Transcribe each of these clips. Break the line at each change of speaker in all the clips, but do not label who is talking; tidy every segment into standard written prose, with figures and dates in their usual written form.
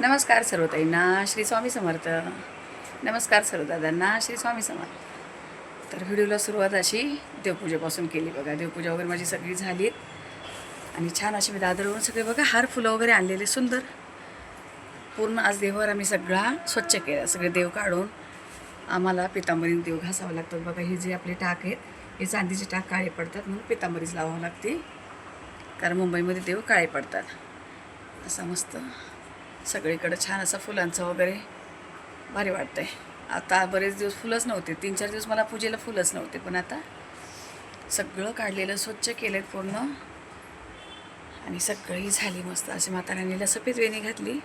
नमस्कार सर्व ताईंना श्री स्वामी समर्थ. नमस्कार सर्व दादांना श्री स्वामी समर्थ. तर व्हिडिओला सुरुवात अशी देवपूजेपासून केली बघा. देवपूजा वगैरे माझी सगळी झाली आणि छान अशी मी दादरवरून सगळे बघा हार फुलं वगैरे आणलेले सुंदर. पूर्ण आज देवावर आम्ही सगळा स्वच्छ केला. सगळे देव काढून आम्हाला पितांबरीने देव घासावं लागतात बघा. हे जे आपले टाक आहेत हे चांदीचे टाक काळे पडतात म्हणून पितांबरीच लावावं लागते, कारण मुंबईमध्ये देव काळे पडतात. असं मस्त सगळीकडे छान असं फुलांचं वगैरे भारी वाटतंय. आता बरेच दिवस फुलंच नव्हते, 3-4 दिवस मला पूजेला फुलंच नव्हते, पण आता सगळं काढलेलं स्वच्छ केलेत पूर्ण आणि सगळी झाली मस्त. अशी माताराणीला सफेद वेणी घातली,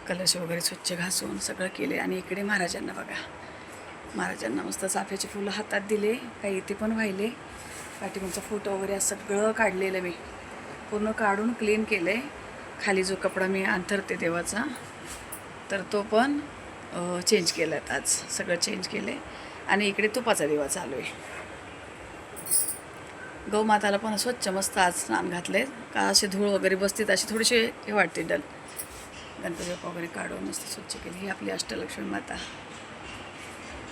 कलश वगैरे स्वच्छ घासून सगळं केले. आणि इकडे महाराजांना बघा, महाराजांना मस्त चाफ्याचे फुलं हातात दिले, काही इथे पण वाहिले. पाठीमागचा फोटो वगैरे सगळं काढलेलं मी पूर्ण काढून क्लीन केलं आहे. खाली जो कपडा मी अंथरते देवाचा तर तो पण चेंज केला आहे. आज सगळं चेंज केलं आहे. आणि इकडे तुपाचा दिवा चालू आहे. गौमाताला पण स्वच्छ मस्त आज स्नान घातले, का असे धूळ वगैरे बसतील अशी थोडीशी हे वाटते डल. गणपती बाप्पा वगैरे काढून मस्त स्वच्छ केली. ही आपली अष्टलक्ष्मी माता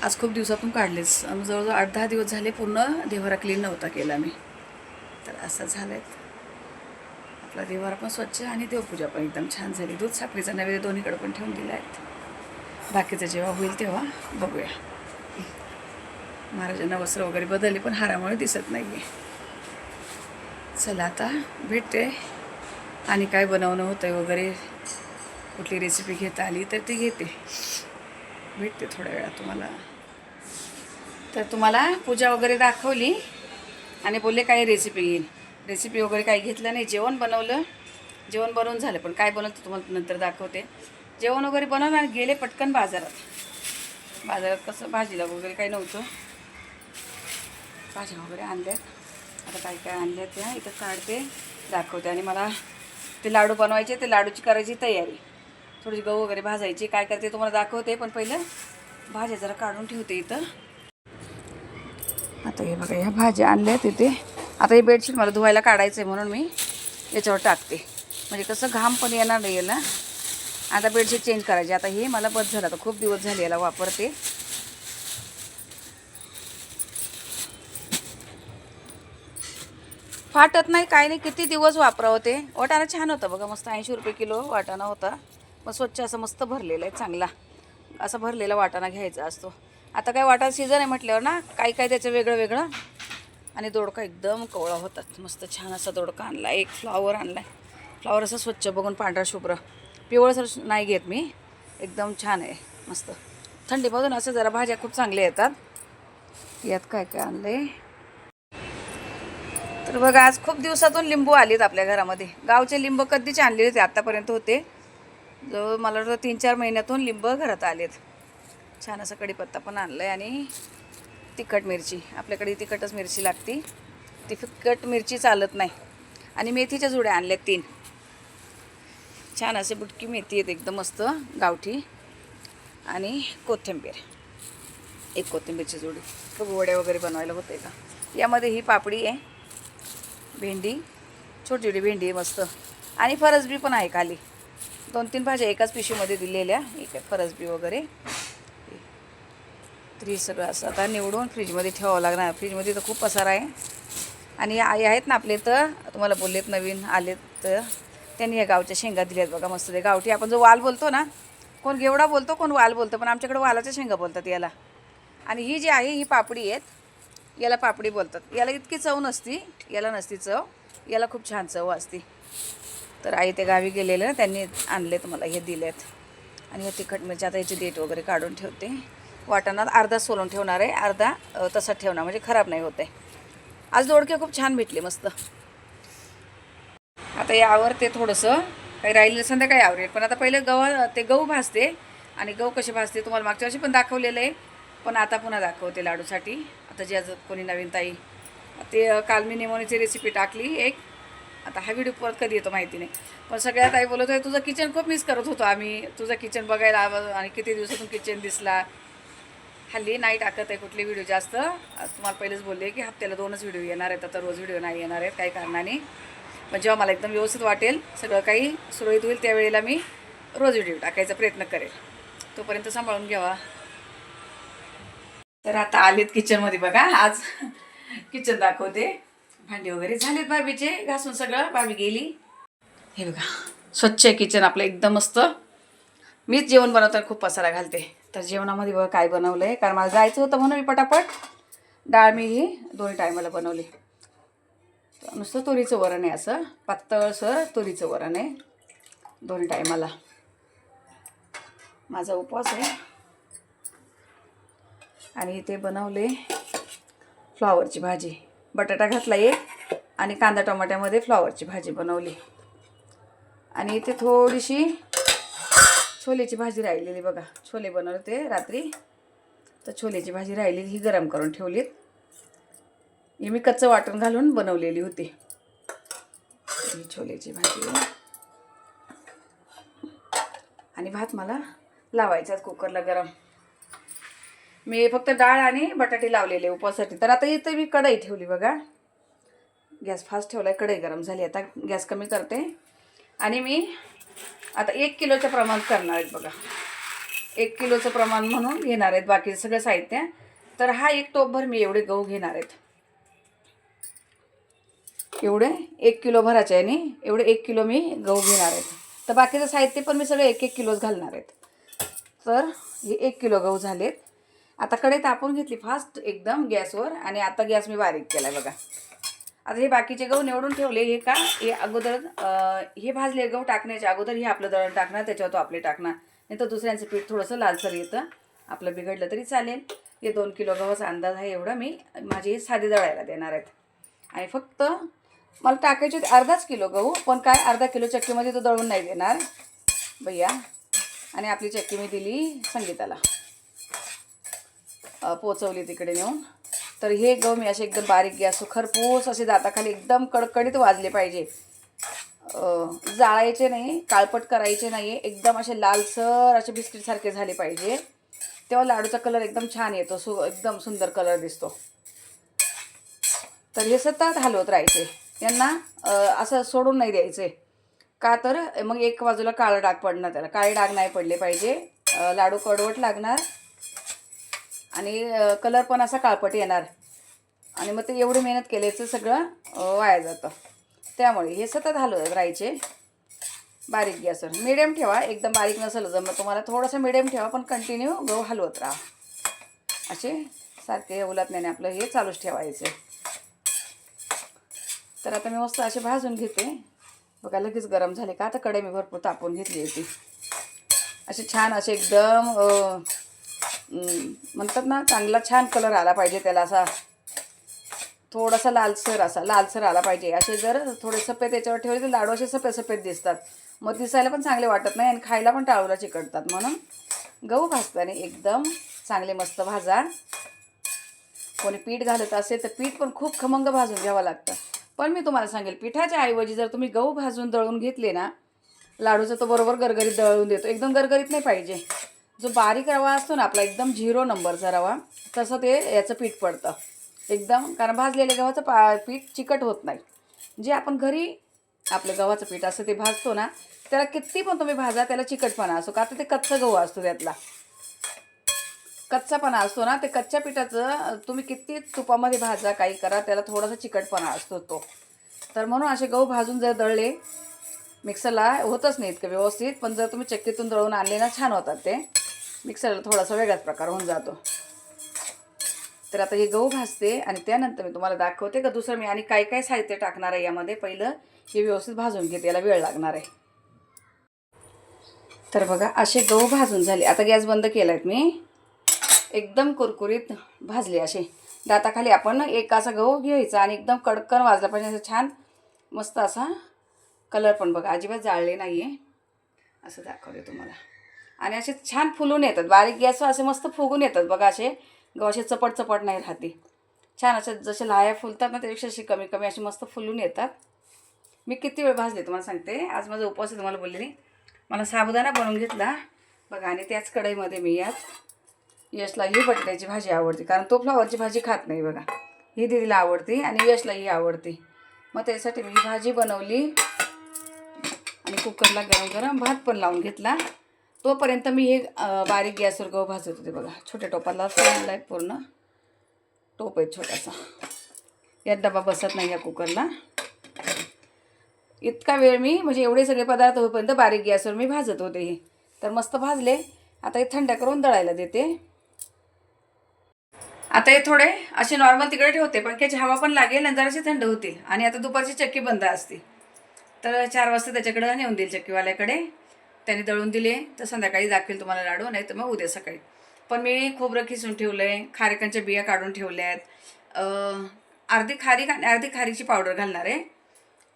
आज खूप दिवसातून काढलेच. जवळजवळ 8-10 दिवस झाले पूर्ण देवारा क्लीन नव्हता केला मी. तर असं झालं आहे. आपला देवारा पण स्वच्छ आणि देवपूजा पण एकदम छान झाली. दूध साखरेचा नैवेद्य दोन्हीकडे पण ठेवून दिला आहेत. बाकीचं जेव्हा होईल तेव्हा बघूया. महाराजांना वस्त्र वगैरे बदलले पण हारामुळे दिसत नाही आहे. चला आता भेटते आणि काय बनवणं होतं वगैरे, कुठली रेसिपी घेता आली तर ती घेते. भेटते थोड्या वेळात तुम्हाला. तर तुम्हाला पूजा वगैरे दाखवली आणि बोलले काही रेसिपी घेईन. रेसिपी वगैरे काही घेतलं नाही. जेवण बनवलं, जेवण बनवून झालं, पण काय बनवलं तुम्हाला नंतर दाखवते. जेवण वगैरे बनवलं आणि गेले पटकन बाजारात. बाजारात कसं भाजीला वगैरे काही नव्हतं, भाज्या वगैरे आणल्यात. आता काय काय आणल्यात त्या इथं काढते, दाखवते. आणि मला ते लाडू बनवायचे, ते लाडूची करायची तयारी. थोडी गहू वगैरे भाजायची, काय करते तुम्हाला दाखवते. पण पहिलं भाज्या जरा काढून ठेवते इथं. आता हे बघा, ह्या भाज्या आणल्यात इथे. आता हे बेडशीट मला धुवायला काढायचं आहे म्हणून मी याच्यावर टाकते, म्हणजे कसं घाम पण येणार नाही याला. आता बेडशीट चेंज करायची. आता हे मला बस झालं, आता खूप दिवस झाले याला वापरते. फाटत नाही काय नाही, किती दिवस वापरावं ते. वाटाणा छान होता बघा, मस्त 80 रुपये किलो वाटाणा होता. मग स्वच्छ असं मस्त भरलेलं आहे, चांगला असा भरलेला वाटाणा घ्यायचा असतो. आता काय वाटाणा सीझन आहे म्हटल्यावर ना, काय काय त्याचं वेगळं वेगळं. आणि दोडका एकदम कवळा होतात, मस्त छान असा दोडका आणला. एक फ्लॉवर आणला आहे. फ्लॉवर असं स्वच्छ बघून पांढरा शुभ्र, पिवळसर नाही घेत मी, एकदम छान आहे मस्त. थंडीमधून असं जरा भाज्या खूप चांगल्या येतात. यात काय काय आणलं आहे तर बघा, आज खूप दिवसातून लिंबू आलेत आपल्या घरामध्ये. गावचे लिंब कधीच आणले होते आत्तापर्यंत होते. जवळ मला वाटतं 3-4 महिन्यातून लिंब घरात आलेत. छान असं कढीपत्ता पण आणला आहे. आणि तिखट मिरची, आपल्याकडे तिखटच मिरची लागते, ती फिकट मिरची चालत नाही. आणि मेथीच्या जुड्या आणल्या 3. छान असे बुटकी मेथी आहेत एकदम मस्त गावठी. आणि कोथिंबीर, एक कोथिंबीरची जुडी. खूप वड्या वगैरे बनवायला होते का. यामध्ये ही पापडी आहे, भेंडी, छोटी छोटी भेंडी आहे मस्त. आणि फरसबी पण आहे खाली. 2-3 भाज्या एकाच पिशवीमध्ये दिलेल्या. एक आहे फरसबी वगैरे. तर हे सगळं असं आता निवडून फ्रीजमध्ये ठेवावं लागणार. फ्रीजमध्ये तर खूप पसारा आहे. आणि आई आहेत ना आपले, तर तुम्हाला बोललेत नवीन आलेत, तर त्यांनी या गावच्या शेंगा दिल्यात बघा मस्त. ते गावठी आपण जो वाल बोलतो ना, कोण घेवडा बोलतो, कोण वाल बोलतो, पण आमच्याकडे वालाच्या शेंगा बोलतात याला. आणि ही जी आहे ही पापडी आहेत, याला पापडी बोलतात. याला इतकी चव नसती, याला नसती चव, याला खूप छान चव असते. तर आई ते गावी गेलेलं त्यांनी आणलेत मला, हे दिलेत. आणि हे तिखट मिरची आता याची डेट वगैरे काढून ठेवते. वाटाणा अर्धा सोलून ठेवणार आहे, अर्धा तसंच ठेवणार, म्हणजे खराब नाही होत आहे. आज दोडके खूप छान भेटले मस्त. आता यावर ते थोडंसं काही राहिलेलं संध्याकाळी आवरेल. पण आता पहिलं गहू भाजते. आणि गहू कसे भाजते तुम्हाला मागच्या वर्षी पण दाखवलेलं आहे, पण आता पुन्हा दाखवते लाडूसाठी. आता जे आज कोणी नवीन ताई, ते काल मी निमोनीची रेसिपी टाकली एक. आता हा व्हिडिओ परत कधी येतो माहिती नाही, पण सगळ्यात आई बोलत आहे तुझं किचन खूप मिस करत होतो आम्ही, तुझं किचन बघायला. आणि किती दिवसातून किचन दिसला. हल्ली नाही टाकत आहे कुठले व्हिडिओ जास्त. तुम्हाला पहिलेच बोलले की हप्त्याला 2च व्हिडिओ येणार आहेत, आता रोज व्हिडिओ नाही येणार आहेत काही कारणाने. पण जेव्हा मला एकदम व्यवस्थित वाटेल, सगळं काही सुरळीत होईल, त्यावेळेला मी रोज व्हिडिओ टाकायचा प्रयत्न करेल. तोपर्यंत सांभाळून घ्यावा. तर आता आलेत किचनमध्ये बघा. आज किचन दाखवते. भांडी वगैरे झालेत भाभीचे घासून, सगळं भाभी गेली. हे बघा, स्वच्छ आहे किचन आपलं एकदम मस्त. मीच जेवण बनवताना खूप पसारा घालते. तर जेवणामध्ये बघा काय बनवलं आहे, कारण मला जायचं होतं म्हणून मी पटापट डाळ मी ही 2 टायमाला बनवली. नुसतं तुरीचं वरण आहे, असं पातळसर तुरीचं वरण आहे 2 टायमाला. माझा उपवास आहे. आणि इथे बनवले फ्लॉवरची भाजी, बटाटा घातला एक आणि कांदा टमाट्यामध्ये फ्लॉवरची भाजी बनवली. आणि इथे थोडीशी छोलेची भाजी राहिलेली बघा. छोले बनवले ते रात्री, तर छोलेची भाजी राहिलेली ही गरम करून ठेवलीत. ही मी कच्चं वाटण घालून बनवलेली होती ही छोलेची भाजी. आणि भात मला लावायचा कुकरला गरम. मी फक्त डाळ आणि बटाटे लावलेले उपवासासाठी. तर आता इथे मी कढई ठेवली बघा. गॅस फास्ट ठेवला आहे, कढई गरम झाली. आता गॅस कमी करते. आणि मी आता 1 किलोचं प्रमाण करणार आहेत बघा. 1 किलोचं प्रमाण म्हणून घेणार आहेत बाकी सगळं साहित्य. तर हा 1 टोपभर मी एवढे गहू घेणार आहेत. एवढे 1 किलो भरायचे आहे आणि एवढे 1 किलो मी गहू घेणार आहेत. तर बाकीचं साहित्य पण मी सगळं 1-1 किलोच घालणार आहेत. तर हे 1 किलो गहू झालेत. आता कढई तापून घेतली फास्ट एकदम गॅसवर. आणि आता गॅस मी बारीक केला आहे बघा. आता हे बाकीचे गहू निवडून ठेवले. हे का हे अगोदर हे भाजले गहू टाकण्याच्या अगोदर हे आपलं दळण टाकणार, त्याच्यावर तो आपले टाकणार. नाही तर दुसऱ्यांचं पीठ थोडंसं लालसर येतं, आपलं बिघडलं तरी चालेल. हे 2 किलो गव्हाचा अंदाज आहे एवढा मी माझे साधे दळायला देणार आहेत. आणि फक्त मला टाकायचे अर्धाच किलो गहू, पण काय अर्धा किलो चक्कीमध्ये तो दळून नाही देणार भैया. आणि आपली चक्की मी दिली संगीताला, पोचवली तिकडे नेऊन. तर हे गहू मी असे एकदम बारीक गॅस खरपूस असे दाताखाली एकदम कडकडीत वाजले पाहिजे. जाळायचे नाही, काळपट करायचे नाही, एकदम असे लालसर असे बिस्किटसारखे झाले पाहिजे. तेव्हा लाडूचा कलर एकदम छान येतो, एकदम सुंदर कलर दिसतो. तर हे सतत हलवत राहायचे यांना, असं सोडून नाही द्यायचे. का तर मग एक बाजूला काळं डाग पडणार, त्याला काळे डाग नाही पडले पाहिजे. लाडू कडवट लागणार आणि कलर पण असा काळपट येणार. आणि मग ते एवढी मेहनत केल्याचं सगळं वाया जातं. त्यामुळे हे सतत हलवत राहायचे बारीक गॅसवर. मिडियम ठेवा, एकदम बारीक नसेल जमलं तुम्हाला, थोडंसं मिडियम ठेवा, पण कंटिन्यू गहू हलवत राहा. असे सारखे उलटण्याने आपलं हे चालूच ठेवायचं. तर आता मी मस्त असे भाजून घेते बघा. लगेच गरम झाले का. आता कढई मी भरपूर तापवून घेतली होती. असे छान असे एकदम म्हणतात ना, चांगला छान कलर आला पाहिजे त्याला, असा थोडासा लालसर आला पाहिजे. असे जर थोडे सफेद याच्यावर ठेवले तर लाडू असे सफेद सफेद दिसतात, मग दिसायला पण चांगले वाटत नाही आणि खायला पण टाळूला चिकटतात. म्हणून गहू भाजताना एकदम चांगले मस्त भाजा. कोणी पीठ घालत असेल तर पीठ पण खूप खमंग भाजून घ्यावं लागतं. पण मी तुम्हाला सांगेल, पिठाच्या ऐवजी जर तुम्ही गहू भाजून दळून घेतले ना, लाडूचा तो बरोबर गरगरीत दळून देतो. एकदम गरगरीत नाही पाहिजे. जो बारीक रवा असतो ना आपला, एकदम 0 नंबरचा रवा, तसं ते याचं पीठ पडतं एकदम. कारण भाजलेल्या गव्हाचं पीठ चिकट होत नाही. जे आपण घरी आपलं गव्हाचं पीठ असं ते भाजतो ना, त्याला किती पण तुम्ही भाजा, त्याला चिकटपणा असतो. का तर ते कच्चा गहू असतो, त्यातला कच्चापणा असतो ना. ते कच्च्या पिठाचं तुम्ही किती तुपामध्ये भाजा, काही करा, त्याला थोडासा चिकटपणा असतो तो. तर म्हणून असे गहू भाजून जर दळले, मिक्सरला होतच नाही इतकं व्यवस्थित, पण जर तुम्ही चक्कीतून दळून आणले ना, छान होतात ते. मिक्सरला थोडासा वेगळाच प्रकार होऊन जातो. तर आता हे गहू भाजते आणि त्यानंतर मी तुम्हाला दाखवते का दुसरं मी आणि काय काय साहित्य टाकणार आहे यामध्ये. पहिलं हे व्यवस्थित भाजून घेते, याला वेळ लागणार आहे. तर बघा असे गहू भाजून झाले. आता गॅस बंद केला आहे मी. एकदम कुरकुरीत भाजले असे. दाताखाली आपण एक असा गहू घ्यायचा आणि एकदम कडकन वाजला पाहिजे, असं छान मस्त असा कलर पण बघा अजिबात जाळले नाही आहे, असं दाखवते तुम्हाला. आणि असे छान फुलून येतात, बारीक गॅसवर असे मस्त फुगून येतात बघा. असे गहू असे चपट चपट नाही राहते, छान असे जसे लाह्या फुलतात ना, त्यापेक्षा असे कमी कमी असे मस्त फुलून येतात. मी किती वेळ भाजले तुम्हाला सांगते. आज माझा उपवास आहे तुम्हाला बोलले नाही. मला साबुदाणा बनवून घेतला बघा. आणि त्याच कढईमध्ये मी यात यशला ही बटाट्याची भाजी आवडते, कारण तो फ्लॉवरची भाजी खात नाही बघा. ही दीदीला आवडते आणि यशला ही आवडते. मग त्यासाठी मी भाजी बनवली आणि कुकरला गरम गरम भात पण लावून घेतला. तोपर्यंत मी हे बारीक गॅसवर गहू भाजत होते बघा. छोट्या टोपाला सोडला आहे, पूर्ण टोप आहे छोटासा. यात डबा बसत नाही या कुकरला. इतका वेळ मी म्हणजे एवढे सगळे पदार्थ होईपर्यंत बारीक गॅसवर मी भाजत होते. हे तर मस्त भाजले. आता हे थंड करून दळायला देते. आता हे थोडे असे नॉर्मल तिकडे ठेवते, पण त्याची हवा पण लागेल आणि जरासे थंड होतील. आणि आता दुपारची चक्की बंद असते, तर 4 वाजता त्याच्याकडे नेऊन देईल चक्कीवाल्याकडे. त्याने दळून दिले तर संध्याकाळी दाखवेल तुम्हाला लाडू, नाही तर मग उद्या सकाळी. पण मी खोबरं किसून ठेवलं आहे, खारेकांच्या बिया काढून ठेवल्या आहेत. अर्धी खारीक आणि अर्धी खारीची पावडर घालणार आहे.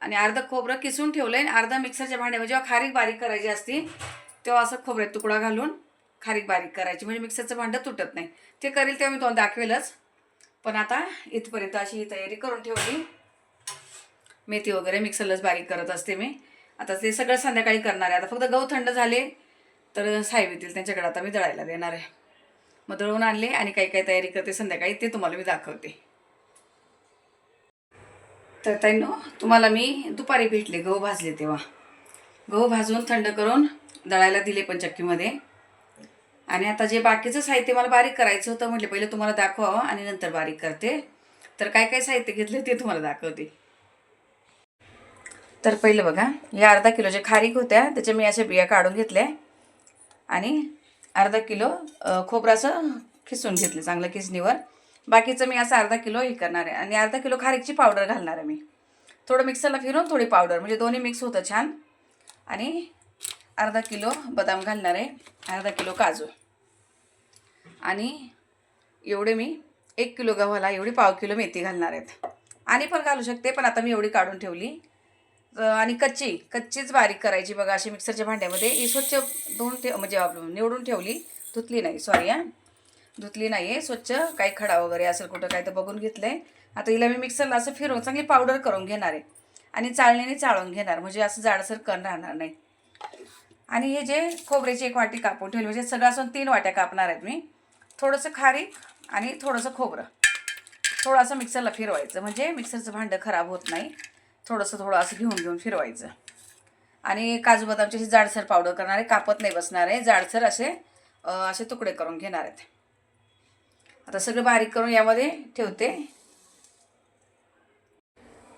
आणि अर्धं खोबरं किसून ठेवलं आहे. आणि अर्धा मिक्सरच्या भांड्यामध्ये जेव्हा खारीक बारीक करायची असती तेव्हा असं खोबऱ्यात तुकडा घालून खारीक बारीक करायची, म्हणजे मिक्सरचं भांडं तुटत नाही. ते करेल तेव्हा मी तुम्हाला दाखवेलच. पण आता इथपर्यंत अशी ही तयारी करून ठेवली. मेथी वगैरे मिक्सरलाच बारीक करत असते मी. आता ते सगळं संध्याकाळी करणार आहे. आता फक्त गहू थंड झाले तर साहेब येतील, त्यांच्याकडे आता मी दळायला देणार आहे. मग दळून आणले आणि काही काही तयारी करते संध्याकाळी, ते तुम्हाला मी दाखवते. तर ताईंनो, तुम्हाला मी दुपारी भेटले गहू भाजले तेव्हा. गहू भाजून थंड करून दळायला दिले पण चक्कीमध्ये. आणि आता जे बाकीचं साहित्य मला बारीक करायचं होतं, म्हटले पहिले तुम्हाला दाखवावं आणि नंतर बारीक करते. तर काय काय साहित्य घेतले ते तुम्हाला दाखवते. तर पहिलं बघा, या अर्धा किलो जे खारीक होत्या त्याच्या मी अशा बिया काढून घेतल्या. आणि अर्धा किलो खोबराचं खिसून घेतले चांगलं किसणीवर. बाकीचं मी असं अर्धा किलो हे करणार आहे. आणि अर्धा किलो खारीकची पावडर घालणार आहे मी. थोडं मिक्सरला फिरून थोडी पावडर, म्हणजे दोन्ही मिक्स होतं छान. आणि अर्धा किलो बदाम घालणार आहे, अर्धा किलो काजू. आणि एवढे मी 1 किलो गव्हाला एवढी पाव किलो मेथी घालणार आहेत. आणि पण घालू शकते, पण आता मी एवढी काढून ठेवली. आणि कच्चीच बारीक करायची बघा, अशी मिक्सरच्या भांड्यामध्ये. ही स्वच्छ म्हणजे निवडून ठेवली, धुतली नाही, सॉरी धुतली नाही आहे. स्वच्छ काही खडा वगैरे असेल कुठं काय तर बघून घेतलं आहे. आता हिला मी मिक्सरला असं फिरवून चांगली पावडर करून घेणार आहे. आणि चाळणीने चाळून घेणार, म्हणजे असं जाडसर कण राहणार नाही. आणि हे जे खोबऱ्याची 1 वाटी कापून ठेवली, म्हणजे सगळं असून 3 वाट्या कापणार आहेत मी. थोडंसं खारीक आणि थोडंसं खोबरं थोडंसं मिक्सरला फिरवायचं, म्हणजे मिक्सरचं भांडं खराब होत नाही. थोडं असं घेऊन फिरवायचं. आणि काजू बदामची अशी जाडसर पावडर करणार आहे, कापत नाही बसणार आहे. जाडसर असे तुकडे करून घेणार आहेत. आता सगळं बारीक करून यामध्ये ठेवते.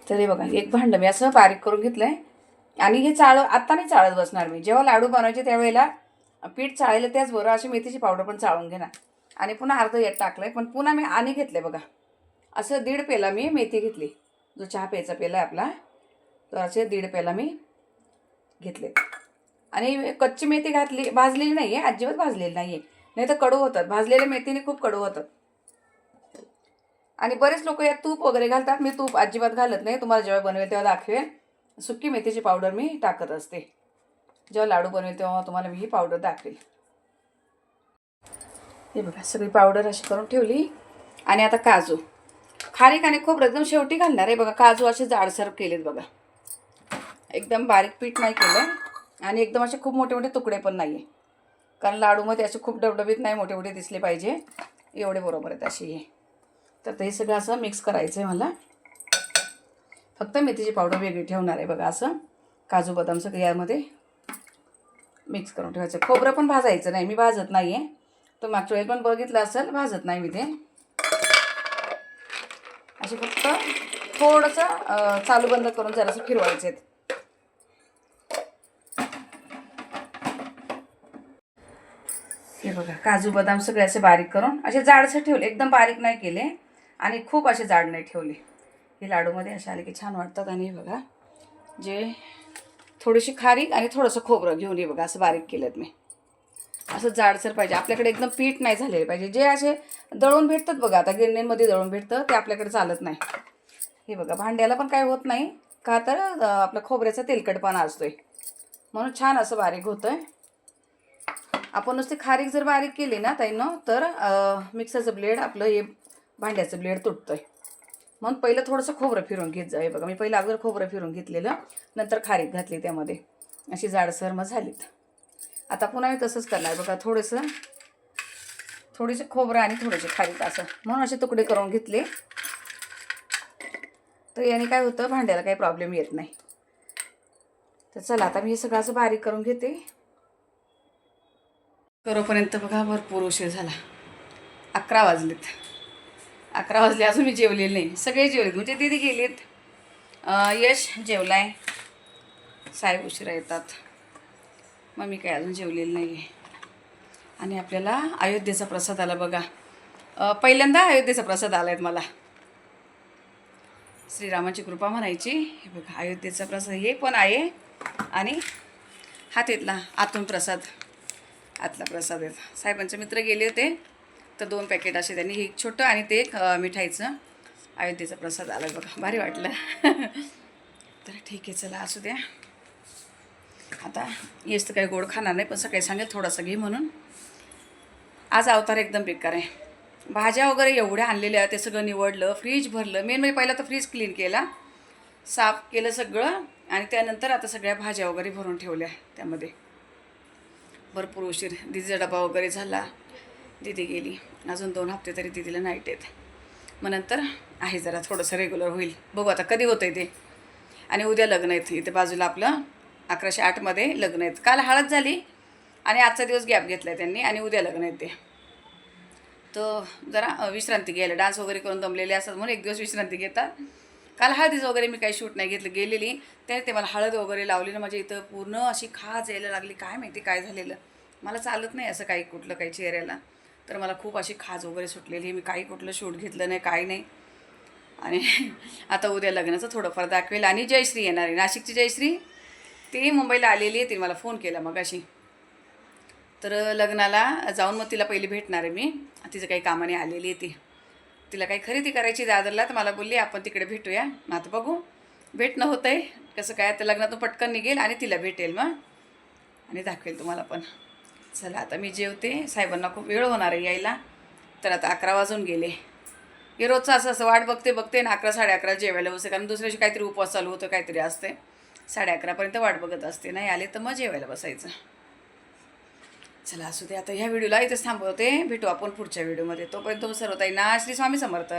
तर हे बघा, एक भांडं मी असं बारीक करून घेतलं आहे. आणि हे आत्ता नाही चाळत बसणार मी. जेव्हा लाडू बनवायचे त्यावेळेला पीठ चाळायला त्याचबरोबर अशी मेथीची पावडर पण चाळून घेणार. आणि पुन्हा अर्ध यात टाकलं आहे. पण पुन्हा मी आणि घेतलं आहे बघा, असं 1.5 पेला मी मेथी घेतली. जो चहा प्यायचा पेला आहे आपला, तर असे 1.5 पेला मी घेतले. आणि कच्ची मेथी घातली, भाजलेली नाही आहे, अजिबात भाजलेली नाही आहे, नाही तर कडू होतात. भाजलेल्या मेथीने खूप कडू होतात. आणि बरेच लोक यात तूप वगैरे घालतात. मी तूप अजिबात घालत नाही. तुम्हाला जेव्हा बनवेल तेव्हा दाखवेल. सुकी मेथीची पावडर मी टाकत असते. जेव्हा लाडू बनवेल तेव्हा तुम्हाला मी ही पावडर दाखवेल. हे बघा, सगळी पावडर अशी करून ठेवली. आणि आता काजू, खारीक आणि खोबरं एकदम शेवटी घालणार आहे बघा. काजू असे जाडसर केलेत बघा, एकदम बारीक पीठ नाही केलं. आणि एकदम असे खूप मोठे मोठे तुकडे पण नाही आहे, कारण लाडूमध्ये असे खूप डबडबीत नाही, मोठे मोठे दिसले पाहिजे एवढे बरोबर आहेत असे हे. तर हे सगळं असं मिक्स करायचं आहे मला. फक्त मेथीची पावडर वेगळी ठेवणार आहे बघा. असं काजू बदाम सगळं यामध्ये मिक्स करून ठेवायचं. खोबरं पण भाजायचं नाही, मी भाजत नाही आहे. तर मागच्या वेळेला पण बघितलं असेल, भाजत नाही मी ते. असे फक्त थोडंसं चालू बंद करून जरासं फिरवायचे आहेत. हे बघा, काजू बदाम सगळे असे बारीक करून असे जाडसर ठेवले, एकदम बारीक नाही केले आणि खूप असे जाड नाही ठेवले. हे लाडूमध्ये असे आले की छान वाटतात. आणि हे बघा, जे थोडीशी खारीक आणि थोडंसं खोबरं घेऊन हे बघा असं बारीक केलं मी. असं जाडसर पाहिजे आपल्याकडे, एकदम पीठ नाही झालेलं पाहिजे. जे असे दळून भेटतात बघा, आता गिरणीमध्ये दळून भेटतं ते आपल्याकडे चालत नाही. हे बघा, भांड्याला पण काय होत नाही का, तर आपलं खोबऱ्याचा तेलकटपणा असतोय, म्हणून छान असं बारीक होतं आहे. आपण नुसती खारीक जर बारीक केली ना ताईंनो, तर मिक्सरचं ब्लेड आपलं हे भांड्याचं ब्लेड तुटतं आहे. म्हणून पहिलं थोडंसं खोबरं फिरून घेत जा. हे बघा, मी पहिलं अगोदर खोबरं फिरून घेतलेलं, नंतर खारीक घातली त्यामध्ये, अशी जाडसर मग झालीत. आता पुन्हा मी तसंच करणार बघा, थोडेसे खोबरं आणि थोडेसे खारीक असं म्हणून असे तुकडे करून घेतले. तर याने काय होतं, भांड्याला काही प्रॉब्लेम येत नाही. तर चला आता मी हे सगळं असं बारीक करून घेते. करोपर्यंत बघा भरपूर उशीर झाला. 11 वाजलेत. 11 वाजले अजून मी जेवलेले नाही. सगळे जेवलेत म्हणजे दीदी गेलीत, यश जेवलाय, साहेब उशिरा येतात, मग मी काय अजून जेवलेलं नाही आहे. आणि आपल्याला अयोध्येचा प्रसाद आला बघा. पहिल्यांदा अयोध्येचा प्रसाद आला आहे मला. श्रीरामाची कृपा म्हणायची. हे बघा अयोध्येचा प्रसाद हे पण आहे. आणि हा तिथला आतून प्रसाद, आतला प्रसाद आहे. साहेबांचे मित्र गेले होते तर 2 पॅकेट असे त्यांनी, एक छोटं आणि ते एक मिठाईचं. अयोध्येचा प्रसाद आला बघा, भारी वाटलं. तर ठीक आहे, चला असू द्या. आता येस तर काही गोड खाणार नाही, पण सकाळी सांगेल थोडासा घे म्हणून. आज अवतार एकदम बेकार आहे. भाज्या वगैरे एवढ्या आणलेल्या, ते सगळं निवडलं, फ्रीज भरलं. मेन म्हणजे पहिला तर फ्रीज क्लीन केला, साफ केलं सगळं, आणि त्यानंतर आता सगळ्या भाज्या वगैरे भरून ठेवल्या त्यामध्ये. भरपूर उशीर. दीदीचा डबा वगैरे झाला, दीदी गेली. अजून 2 हप्ते तरी दीदीला नाईट आहेत. मग नंतर आहे जरा थोडंसं रेग्युलर होईल, बघू आता कधी होतं आहे ते. आणि उद्या लग्न आहेत इथे बाजूला आपलं 1108मध्ये लग्न आहेत. काल हळद झाली आणि आजचा दिवस गॅप घेतला आहे त्यांनी, आणि उद्या लग्न आहेत ते. तर जरा विश्रांती घ्यायला, डान्स वगैरे करून दमलेले असतात म्हणून एक दिवस विश्रांती घेतात. काल हळदीचं वगैरे मी काही शूट नाही घेतलं, गेलेली त्याने ते मला हळद वगैरे लावली ना, माझ्या इथं पूर्ण अशी खाज यायला लागली. काय माहिती काय झालेलं, मला चालत नाही असं काही कुठलं काही चेहऱ्याला. तर मला खूप अशी खाज वगैरे सुटलेली. मी काही कुठलं शूट घेतलं नाही, काही नाही. आणि आता उद्या लग्नाचं थोडंफार दाखवेल. आणि जयश्री येणार आहे, नाशिकची जयश्री, ती मुंबईला आलेली आहे. तिने मला फोन केला मग अशी. तर लग्नाला जाऊन मग तिला पहिली भेटणार आहे मी. तिचं काही कामाने आलेली आहे ती. तिला काही खरेदी करायची दादरला, तर मला बोलली आपण तिकडे भेटूया. मग आता बघू भेटणं होतं आहे कसं काय. तर लग्नातून पटकन निघेल आणि तिला भेटेल मग, आणि दाखवेल तुम्हाला पण. चला आता मी जेवते. साहेबांना खूप वेळ होणार आहे यायला. तर आता 11 वाजून गेले. हे रोजचं असं वाट बघते ना, 11 साडे 11 जेवायला बसते. कारण दुसऱ्या दिवशी काहीतरी उपवास चालू होतं, काहीतरी असते. 11:30पर्यंत वाट बघत असते. नाही आले तर मग जेवायला बसायचं. चला असू दे, आता ह्या व्हिडिओला इथेच थांबवते. भेटू आपण पुढच्या व्हिडिओमध्ये. तोपर्यंत सर्व ताईंना श्री स्वामी समर्थ.